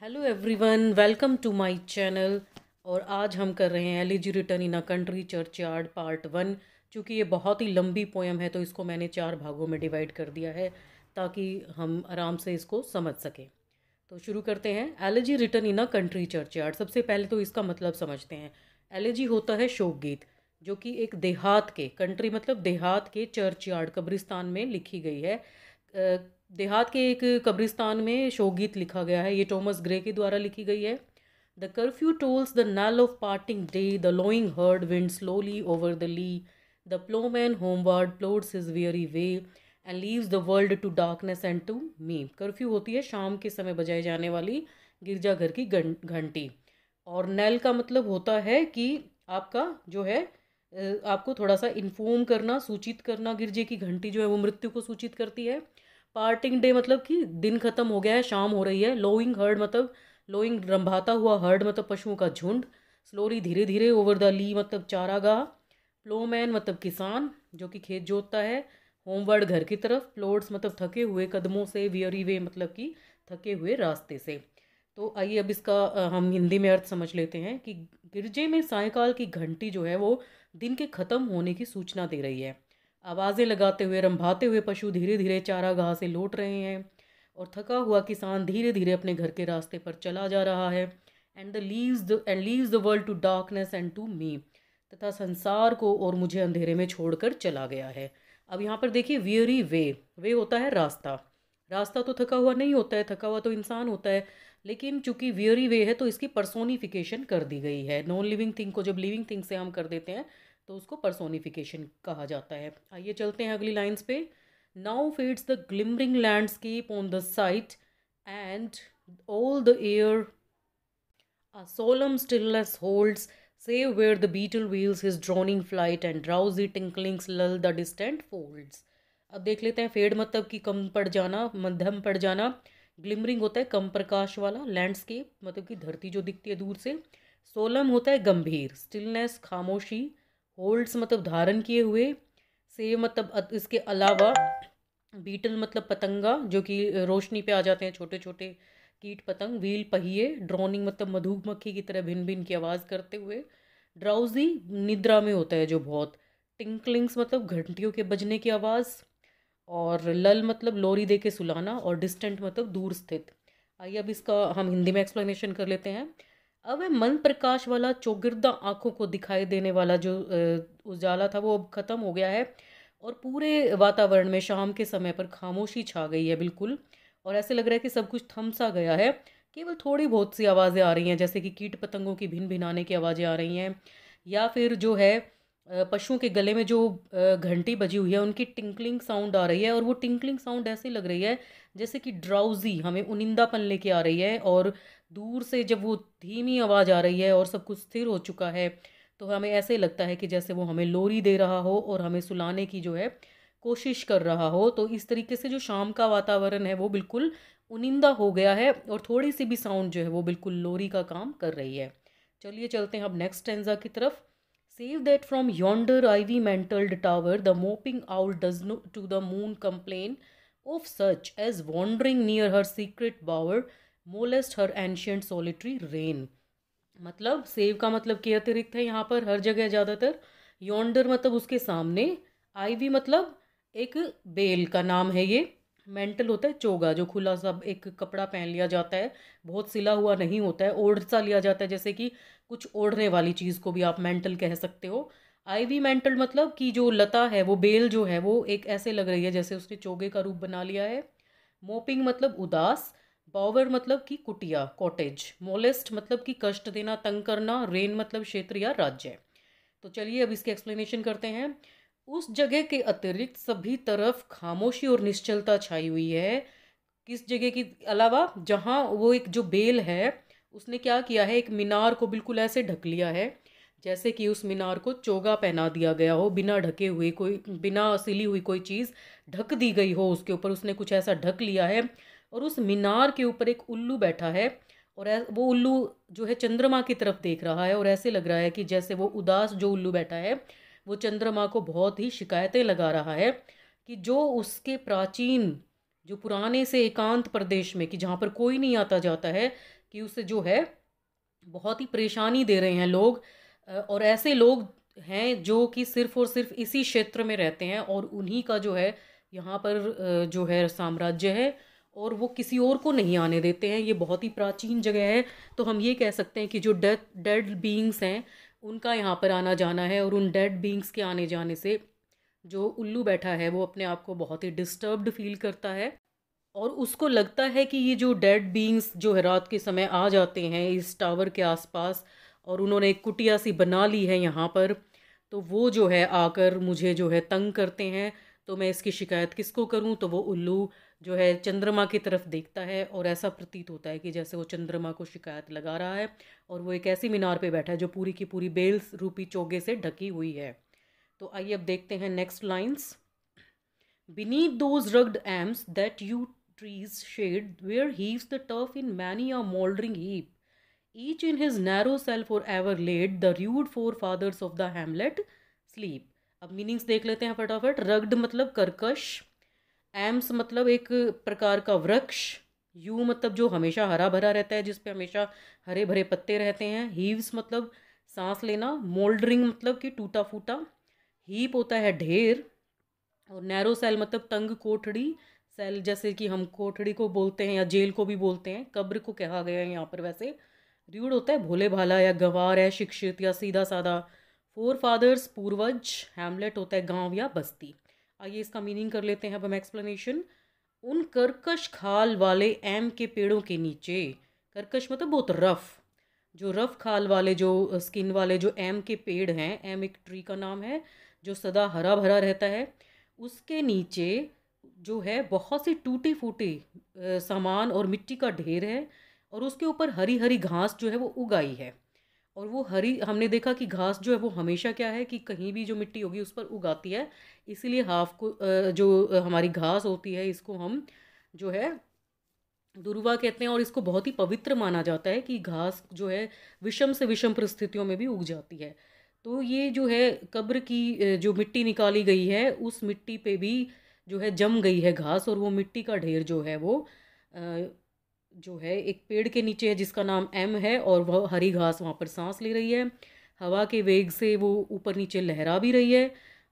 Hello everyone, welcome to my channel. और आज हम कर रहे हैं elegy written in a country churchyard part 1। चूँकि ये बहुत ही लंबी पोएम है तो इसको मैंने 4 भागों में डिवाइड कर दिया है ताकि हम आराम से इसको समझ सकें। तो शुरू करते हैं। Elegy written in a country churchyard. सबसे पहले तो इसका मतलब समझते हैं। एलिजी होता है शोक गीत, जो कि एक देहात के, कंट्री मतलब देहात के, चर्चयार्ड कब्रिस्तान में लिखी गई है। देहात के एक कब्रिस्तान में शोकगीत लिखा गया है। ये टॉमस ग्रे के द्वारा लिखी गई है। The curfew tolls the knell of parting day, the lowing herd winds slowly over the lea, the plowman homeward plods his weary way and leaves the world to darkness and to me। Curfew होती है शाम के समय बजाई जाने वाली गिरजाघर की घंटी। और नेल का मतलब होता है कि आपका जो है आपको थोड़ा सा इन्फॉर्म करना, सूचित करना। गिरजे की घंटी जो है वो मृत्यु को सूचित करती है। पार्टिंग डे मतलब कि दिन खत्म हो गया है, शाम हो रही है। लोइंग हर्ड मतलब लोइंग रंभाता हुआ, हर्ड मतलब पशुओं का झुंड। स्लोली धीरे धीरे, ओवर द ली मतलब चारागाह। प्लोमैन मतलब किसान जो कि खेत जोतता है। होमवर्ड घर की तरफ। प्लोड्स मतलब थके हुए कदमों से। वियरी वे मतलब कि थके हुए रास्ते से। तो आइए अब इसका हम हिंदी में अर्थ समझ लेते हैं कि गिरजे में सायंकाल की घंटी जो है वो दिन के ख़त्म होने की सूचना दे रही है। आवाज़ें लगाते हुए रंभाते हुए पशु धीरे धीरे चारागाह से लौट रहे हैं और थका हुआ किसान धीरे धीरे अपने घर के रास्ते पर चला जा रहा है। And leaves the world to darkness and to me. तथा संसार को और मुझे अंधेरे में छोड़कर चला गया है। अब यहाँ पर देखिए, वियरी वे, वे होता है रास्ता। रास्ता तो थका हुआ नहीं होता है, थका हुआ तो इंसान होता है। लेकिन चूंकि वियरी वे है तो इसकी पर्सोनिफिकेशन कर दी गई है। नॉन लिविंग थिंग को जब लिविंग थिंग से हम कर देते हैं तो उसको पर्सोनिफिकेशन कहा जाता है। आइए चलते हैं अगली लाइंस पे। Now fades the glimmering landscape on the site and all the air a solemn stillness holds, save where the beetle wheels his droning flight and drowsy tinklings lull the distant folds। अब देख लेते हैं। Fade मतलब कि कम पड़ जाना, मध्यम पड़ जाना। ग्लिमरिंग होता है कम प्रकाश वाला। लैंडस्केप मतलब कि धरती जो दिखती है दूर से। सोलम होता है गंभीर। स्टिलनेस खामोशी। होल्ड्स मतलब धारण किए हुए। सेव मतलब इसके अलावा। बीटल मतलब पतंगा जो कि रोशनी पे आ जाते हैं, छोटे छोटे कीट पतंग। व्हील पहिए। ड्रोनिंग मतलब मधुमक्खी की तरह भिन भिन की आवाज़ करते हुए। ड्राउजी निद्रा में होता है जो बहुत। टिंकलिंग्स मतलब घंटियों के बजने की आवाज़। और लल मतलब लोरी दे के सुलाना। और डिस्टेंट मतलब दूर स्थित। आइए अब इसका हम हिंदी में एक्सप्लेनेशन कर लेते हैं। अब वह मन प्रकाश वाला चौगिरदा आंखों को दिखाई देने वाला जो उजाला था वो अब ख़त्म हो गया है। और पूरे वातावरण में शाम के समय पर खामोशी छा गई है बिल्कुल। और ऐसे लग रहा है कि सब कुछ थम सा गया है। केवल थोड़ी बहुत सी आवाज़ें आ रही हैं, जैसे कि कीट पतंगों की भिन भिनाने की आवाज़ें आ रही हैं। या फिर जो है पशुओं के गले में जो घंटी बजी हुई है उनकी टिंकलिंग साउंड आ रही है। और वो टिंकलिंग साउंड ऐसी लग रही है जैसे कि ड्राउजी, हमें उनिंदापन लेके आ रही है। और दूर से जब वो धीमी आवाज़ आ रही है और सब कुछ स्थिर हो चुका है तो हमें ऐसे लगता है कि जैसे वो हमें लोरी दे रहा हो और हमें सुलाने की जो है कोशिश कर रहा हो। तो इस तरीके से जो शाम का वातावरण है वो बिल्कुल उनिंदा हो गया है और थोड़ी सी भी साउंड जो है वो बिल्कुल लोरी का काम कर रही है। चलिए चलते हैं अब नेक्स्ट स्टैंजा की तरफ। Save that from yonder ivy mantled tower the moping owl does not to the moon complain of such as wandering near her secret bower molest her ancient solitary reign। मतलब save का मतलब के अतिरिक्त है यहाँ पर हर जगह ज़्यादातर। योंडर मतलब उसके सामने। आईवी मतलब एक बेल का नाम है ये। मेंटल होता है चोगा, जो खुला सा एक कपड़ा पहन लिया जाता है, बहुत सिला हुआ नहीं होता है, ओढ़ सा लिया जाता है, जैसे कि कुछ ओढ़ने वाली चीज़ को भी आप मेंटल कह सकते हो। आईवी मेंटल मतलब कि जो लता है, वो बेल जो है वो एक ऐसे लग रही है जैसे उसने चोगे का रूप बना लिया है। मोपिंग मतलब उदास। बॉवर मतलब कि कुटिया, कॉटेज। मोलेस्ट मतलब कि कष्ट देना, तंग करना। रेन मतलब क्षेत्र या राज्य। तो चलिए अब इसके एक्सप्लेनेशन करते हैं। उस जगह के अतिरिक्त सभी तरफ खामोशी और निश्चलता छाई हुई है। किस जगह की अलावा? जहाँ वो एक जो बेल है उसने क्या किया है, एक मीनार को बिल्कुल ऐसे ढक लिया है जैसे कि उस मीनार को चोगा पहना दिया गया हो। बिना ढके हुए कोई, बिना सिली हुई कोई चीज़ ढक दी गई हो उसके ऊपर, उसने कुछ ऐसा ढक लिया है। और उस मीनार के ऊपर एक उल्लू बैठा है। और वो उल्लू जो है चंद्रमा की तरफ देख रहा है। और ऐसे लग रहा है कि जैसे वो उदास जो उल्लू बैठा है वो चंद्रमा को बहुत ही शिकायतें लगा रहा है कि जो उसके प्राचीन जो पुराने से एकांत प्रदेश में, कि जहाँ पर कोई नहीं आता जाता है, कि उसे जो है बहुत ही परेशानी दे रहे हैं लोग। और ऐसे लोग हैं जो कि सिर्फ़ और सिर्फ़ इसी क्षेत्र में रहते हैं, और उन्हीं का जो है यहाँ पर जो है साम्राज्य है, और वो किसी और को नहीं आने देते हैं। ये बहुत ही प्राचीन जगह है। तो हम ये कह सकते हैं कि जो डेड बीइंग्स हैं, उनका यहाँ पर आना जाना है, और उन डेड बीइंग्स के आने जाने से जो उल्लू बैठा है वो अपने आप को बहुत ही डिस्टर्ब्ड फील करता है, और उसको लगता है कि ये जो डेड बीइंग्स जो है रात के समय आ जाते हैं इस टावर के आसपास, और उन्होंने एक कुटिया सी बना ली है यहाँ पर, तो वो जो है आकर मुझे जो है तंग करते हैं। तो मैं इसकी शिकायत किसको करूँ? तो वो उल्लू जो है चंद्रमा की तरफ देखता है, और ऐसा प्रतीत होता है कि जैसे वो चंद्रमा को शिकायत लगा रहा है, और वो एक ऐसी मीनार पे बैठा है जो पूरी की पूरी बेल्स रूपी चोगे से ढकी हुई है। तो आइए अब देखते हैं next lines. Beneath those rugged elms that you trees shade, where heaves the turf in many a mouldering heap, each in his narrow cell forever laid, the rude forefathers of the hamlet sleep. अब meanings देख लेते हैं फटाफट। Rugged मतलब कर्कश, AIIMS मतलब एक प्रकार का वृक्ष, यू मतलब जो हमेशा हरा भरा रहता है, जिस पे हमेशा हरे भरे पत्ते रहते हैं, हीव्स मतलब सांस लेना, मोल्डरिंग मतलब कि टूटा फूटा, हीप होता है ढेर, और नैरो सेल मतलब तंग कोठड़ी। सेल जैसे कि हम कोठड़ी को बोलते हैं या जेल को भी बोलते हैं, कब्र को कहा गया है यहाँ पर वैसे। र्यूड होता है भोले भाला या गंवार है, शिक्षित या सीधा साधा। फोर फादर्स पूर्वज, हैमलेट होता है गांव या बस्ती। आइए इसका मीनिंग कर लेते हैं अब हम एक्सप्लेनेशन। उन कर्कश खाल वाले एम के पेड़ों के नीचे, कर्कश मतलब बहुत रफ, जो रफ खाल वाले जो स्किन वाले जो एम के पेड़ हैं, एम एक ट्री का नाम है जो सदा हरा भरा रहता है, उसके नीचे जो है बहुत सी टूटी फूटी सामान और मिट्टी का ढेर है, और उसके ऊपर हरी हरी घास जो है वो उगाई है। और वो हरी, हमने देखा कि घास जो है वो हमेशा क्या है कि कहीं भी जो मिट्टी होगी उस पर उगाती है। इसीलिए हाफ को जो हमारी घास होती है, इसको हम जो है दुर्वा कहते हैं, और इसको बहुत ही पवित्र माना जाता है कि घास जो है विषम से विषम परिस्थितियों में भी उग जाती है। तो ये जो है कब्र की जो मिट्टी निकाली गई है, उस मिट्टी पे भी जो है जम गई है घास, और वो मिट्टी का ढेर जो है वो अ, जो है एक पेड़ के नीचे है जिसका नाम एम है, और वह हरी घास वहाँ पर सांस ले रही है, हवा के वेग से वो ऊपर नीचे लहरा भी रही है।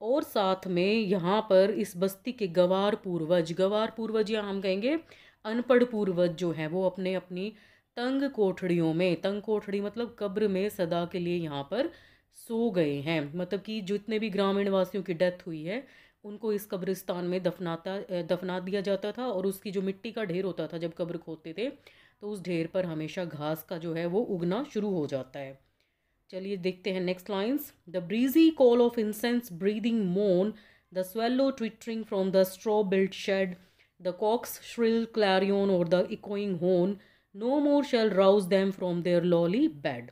और साथ में यहाँ पर इस बस्ती के गवार पूर्वज या हम कहेंगे अनपढ़ पूर्वज जो हैं वो अपने अपनी तंग कोठड़ियों में, तंग कोठड़ी मतलब कब्र में सदा के लिए यहाँ पर सो गए हैं। मतलब कि जितने भी ग्रामीण वासियों की डेथ हुई है उनको इस कब्रिस्तान में दफना दिया जाता था, और उसकी जो मिट्टी का ढेर होता था जब कब्र खोदते थे, तो उस ढेर पर हमेशा घास का जो है वो उगना शुरू हो जाता है। चलिए देखते हैं next lines. The breezy call of incense breathing मोन, the swallow twittering from the straw built shed, the cock's shrill clarion or the echoing horn, no more shall rouse them from their lowly bed.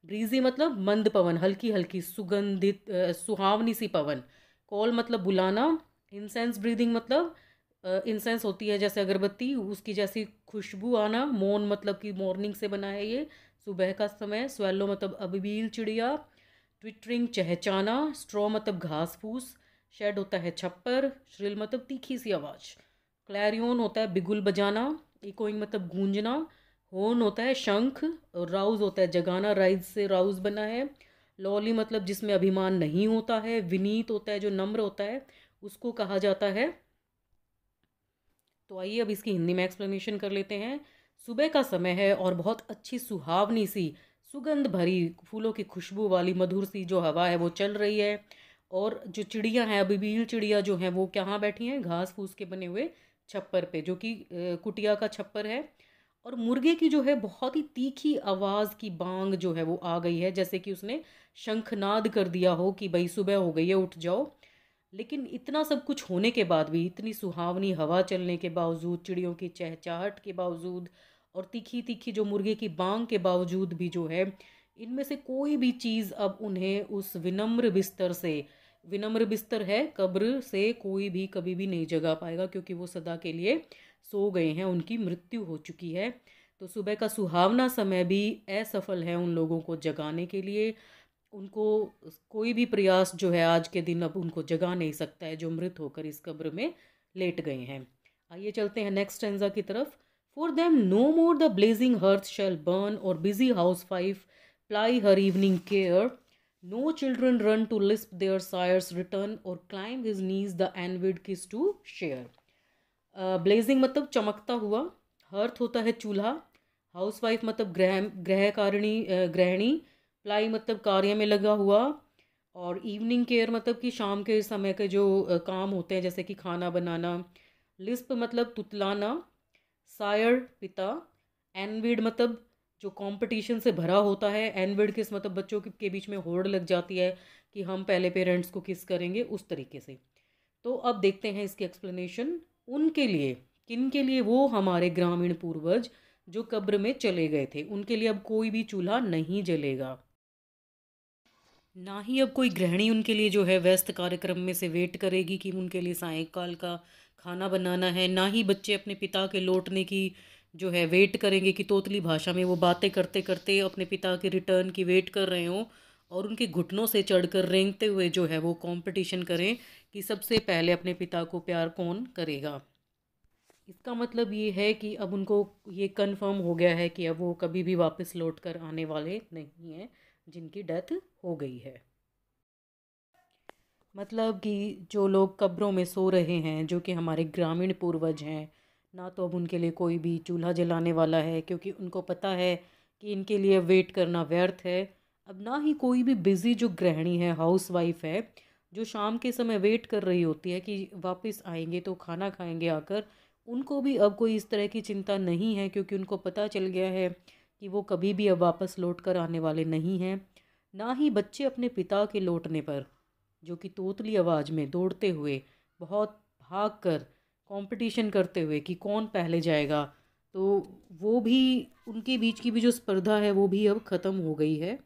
Breezy मतलब मंद पवन, हल्की हल्की सुगंधित सुहावनी सी पवन। Call मतलब बुलाना। Incense breathing मतलब इंसेंस होती है जैसे अगरबत्ती, उसकी जैसी खुशबू आना। मौन मतलब कि मॉर्निंग से बना है ये, सुबह का समय। स्वेलो मतलब अबील चिड़िया। ट्विटरिंग चहचाना। स्ट्रॉ मतलब घास फूस। शेड होता है छप्पर। श्रिल मतलब तीखी सी आवाज़। क्लैरियन होता है बिगुल बजाना। इकोइंग मतलब गूंजना। होर्न होता है शंख, और राउज होता है जगाना, राइज से राउज बना है। लॉली मतलब जिसमें अभिमान नहीं होता है। विनीत होता है जो नम्र होता है, उसको कहा जाता है। तो आइए अब इसकी हिंदी में एक्सप्लेनेशन कर लेते हैं। सुबह का समय है और बहुत अच्छी सुहावनी सी सुगंध भरी फूलों की खुशबू वाली मधुर सी जो हवा है वो चल रही है, और जो चिड़िया हैं अबील चिड़िया जो हैं वो कहाँ बैठी हैं? घास फूस के बने हुए छप्पर पे, जो कि कुटिया का छप्पर है। और मुर्गे की जो है बहुत ही तीखी आवाज़ की बांग जो है वो आ गई है, जैसे कि उसने शंखनाद कर दिया हो कि भाई सुबह हो गई है उठ जाओ। लेकिन इतना सब कुछ होने के बाद भी, इतनी सुहावनी हवा चलने के बावजूद, चिड़ियों की चहचहाहट के बावजूद, और तीखी तीखी जो मुर्गे की बांग के बावजूद भी जो है, इनमें से कोई भी चीज़ अब उन्हें उस विनम्र बिस्तर से, विनम्र बिस्तर है कब्र से, कोई भी कभी भी नहीं जगा पाएगा, क्योंकि वो सदा के लिए सो गए हैं, उनकी मृत्यु हो चुकी है। तो सुबह का सुहावना समय भी असफल है उन लोगों को जगाने के लिए। उनको कोई भी प्रयास जो है आज के दिन अब उनको जगा नहीं सकता है, जो मृत होकर इस कब्र में लेट गए हैं। आइए चलते हैं नेक्स्ट स्टैंजा की तरफ। For them no more the blazing hearth shall burn or busy housewife ply her evening care. No children run to lisp their sire's return or climb his knees the envied kiss to share. Blazing मतलब चमकता हुआ, hearth होता है चूल्हा, house wife मतलब गृहकारिणी गृहिणी, ply मतलब कार्य में लगा हुआ, और इवनिंग केयर मतलब कि शाम के समय के जो काम होते हैं जैसे कि खाना बनाना, लिस्प मतलब तुतलाना, सायर पिता, एनविड मतलब जो कंपटीशन से भरा होता है, एनविड किस मतलब बच्चों के बीच में होड़ लग जाती है कि हम पहले पेरेंट्स को किस करेंगे, उस तरीके से। तो अब देखते हैं इसकी एक्सप्लेनेशन। उनके लिए, किन के लिए? वो हमारे ग्रामीण पूर्वज जो कब्र में चले गए थे, उनके लिए अब कोई भी चूल्हा नहीं जलेगा, ना ही अब कोई गृहिणी उनके लिए जो है व्यस्त कार्यक्रम में से वेट करेगी कि उनके लिए सायंकाल का खाना बनाना है, ना ही बच्चे अपने पिता के लौटने की जो है वेट करेंगे कि तोतली भाषा में वो बातें करते करते अपने पिता के रिटर्न की वेट कर रहे हों और उनके घुटनों से चढ़कर रेंगते हुए जो है वो कंपटीशन करें कि सबसे पहले अपने पिता को प्यार कौन करेगा। इसका मतलब ये है कि अब उनको ये कंफर्म हो गया है कि अब वो कभी भी वापस लौट कर आने वाले नहीं हैं, जिनकी डेथ हो गई है। मतलब कि जो लोग कब्रों में सो रहे हैं, जो कि हमारे ग्रामीण पूर्वज हैं, ना तो अब उनके लिए कोई भी चूल्हा जलाने वाला है, क्योंकि उनको पता है कि इनके लिए वेट करना व्यर्थ है। अब ना ही कोई भी बिज़ी जो गृहिणी है, हाउस वाइफ है, जो शाम के समय वेट कर रही होती है कि वापस आएंगे तो खाना खाएंगे आकर, उनको भी अब कोई इस तरह की चिंता नहीं है, क्योंकि उनको पता चल गया है कि वो कभी भी अब वापस लौट कर आने वाले नहीं हैं। ना ही बच्चे अपने पिता के लौटने पर जो कि तोतली आवाज़ में दौड़ते हुए, बहुत भाग कर कंपटीशन करते हुए कि कौन पहले जाएगा, तो वो भी, उनके बीच की भी जो स्पर्धा है वो भी अब ख़त्म हो गई है।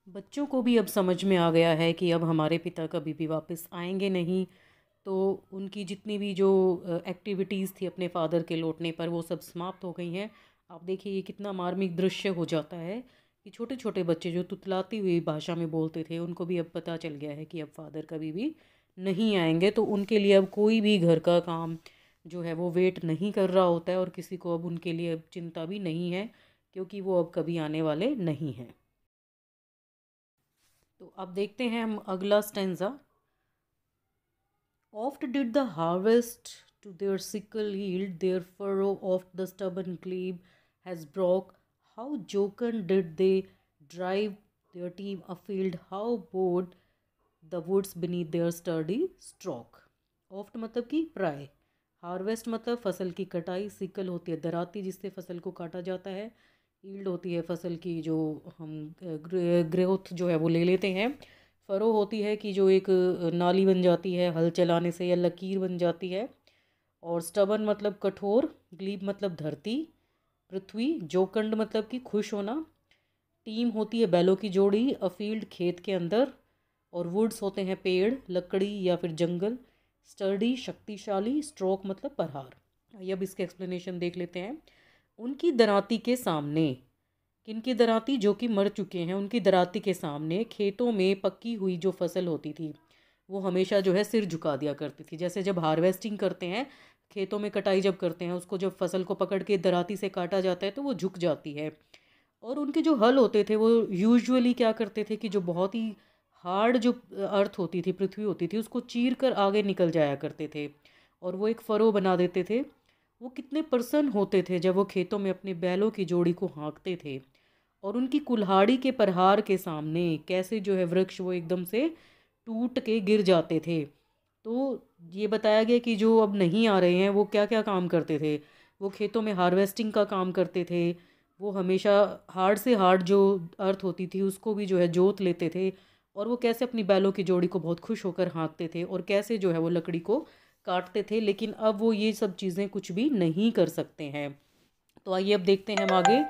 बच्चों को भी अब समझ में आ गया है कि अब हमारे पिता कभी भी वापस आएंगे नहीं, तो उनकी जितनी भी जो एक्टिविटीज़ थी अपने फादर के लौटने पर वो सब समाप्त हो गई हैं। आप देखिए ये कितना मार्मिक दृश्य हो जाता है कि छोटे छोटे बच्चे जो तुतलाती हुई भाषा में बोलते थे, उनको भी अब पता चल गया है कि अब फादर कभी भी नहीं आएंगे, तो उनके लिए अब कोई भी घर का काम जो है वो वेट नहीं कर रहा होता है और किसी को अब उनके लिए अब चिंता भी नहीं है, क्योंकि वो अब कभी आने वाले नहीं हैं। तो अब देखते हैं हम अगला stanza. Oft did the harvest to their sickle yield, their furrow oft the stubborn glebe has broke. How jocund did they drive their team afield, how bowed the woods beneath their sturdy stroke. Oft मतलब कि प्राय, harvest मतलब फसल की कटाई, sickle होती है दराती जिससे फसल को काटा जाता है, ईल्ड होती है फसल की जो हम ग्रोथ जो है वो ले लेते हैं, फरो होती है कि जो एक नाली बन जाती है हल चलाने से या लकीर बन जाती है, और स्टबन मतलब कठोर, ग्लीब मतलब धरती पृथ्वी, जोकंड मतलब कि खुश होना, टीम होती है बैलों की जोड़ी, अफील्ड खेत के अंदर, और वुड्स होते हैं पेड़ लकड़ी या फिर जंगल, स्टर्डी शक्तिशाली, स्ट्रोक मतलब प्रहार। आइए अब इसके एक्सप्लेनेशन देख लेते हैं। उनकी दराती के सामने, किनकी दराती? जो कि मर चुके हैं, उनकी दराती के सामने खेतों में पकी हुई जो फसल होती थी वो हमेशा जो है सिर झुका दिया करती थी। जैसे जब हार्वेस्टिंग करते हैं, खेतों में कटाई जब करते हैं, उसको जब फसल को पकड़ के दराती से काटा जाता है तो वो झुक जाती है। और उनके जो हल होते थे वो यूजुअली क्या करते थे कि जो बहुत ही हार्ड जो अर्थ होती थी, पृथ्वी होती थी, उसको चीर कर आगे निकल जाया करते थे और वो एक फरो बना देते थे। वो कितने प्रसन्न होते थे जब वो खेतों में अपने बैलों की जोड़ी को हाँकते थे, और उनकी कुल्हाड़ी के प्रहार के सामने कैसे जो है वृक्ष वो एकदम से टूट के गिर जाते थे। तो ये बताया गया कि जो अब नहीं आ रहे हैं वो क्या क्या काम करते थे। वो खेतों में हार्वेस्टिंग का काम करते थे, वो हमेशा हार्ड से हार्ड जो अर्थ होती थी उसको भी जो है जोत लेते थे, और वो कैसे अपनी बैलों की जोड़ी को बहुत खुश होकर हाँकते थे और कैसे जो है वो लकड़ी को काटते थे। लेकिन अब वो ये सब चीज़ें कुछ भी नहीं कर सकते हैं। तो आइए अब देखते हैं हम आगे।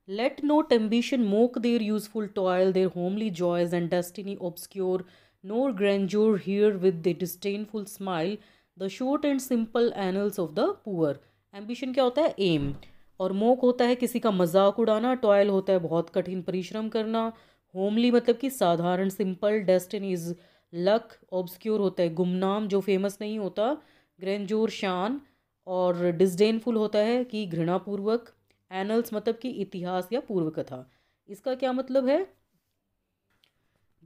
Let not ambition mock their useful toil, their homely joys and destiny obscure, nor grandeur hear with the disdainful smile, the short and simple annals of the poor. Ambition क्या होता है? एम। और मोक होता है किसी का मजाक उड़ाना, टॉयल होता है बहुत कठिन परिश्रम करना, होमली मतलब कि साधारण सिंपल, डेस्टिनी लक, ऑब्सक्योर होता है गुमनाम जो फेमस नहीं होता, ग्रैंड्योर शान, और डिसडेनफुल होता है कि घृणापूर्वक। एनल्स मतलब कि इतिहास या पूर्व कथा। इसका क्या मतलब है?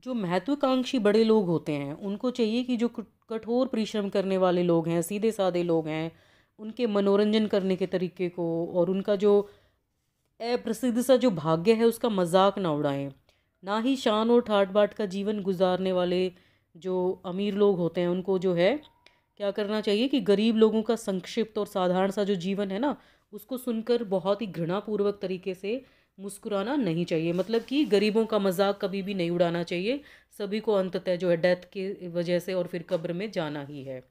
जो महत्वाकांक्षी बड़े लोग होते हैं उनको चाहिए कि जो कठोर परिश्रम करने वाले लोग हैं, सीधे साधे लोग हैं, उनके मनोरंजन करने के तरीके को और उनका जो अप्रसिद्ध सा जो भाग्य है उसका मजाक ना उड़ाएं। ना ही शान और ठाट बाट का जीवन गुजारने वाले जो अमीर लोग होते हैं उनको जो है क्या करना चाहिए कि गरीब लोगों का संक्षिप्त और साधारण सा जो जीवन है ना उसको सुनकर बहुत ही घृणापूर्वक तरीके से मुस्कुराना नहीं चाहिए। मतलब कि गरीबों का मजाक कभी भी नहीं उड़ाना चाहिए। सभी को अंततः जो है डेथ की वजह से और फिर कब्र में जाना ही है।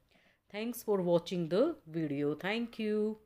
Thanks for watching the video. Thank you.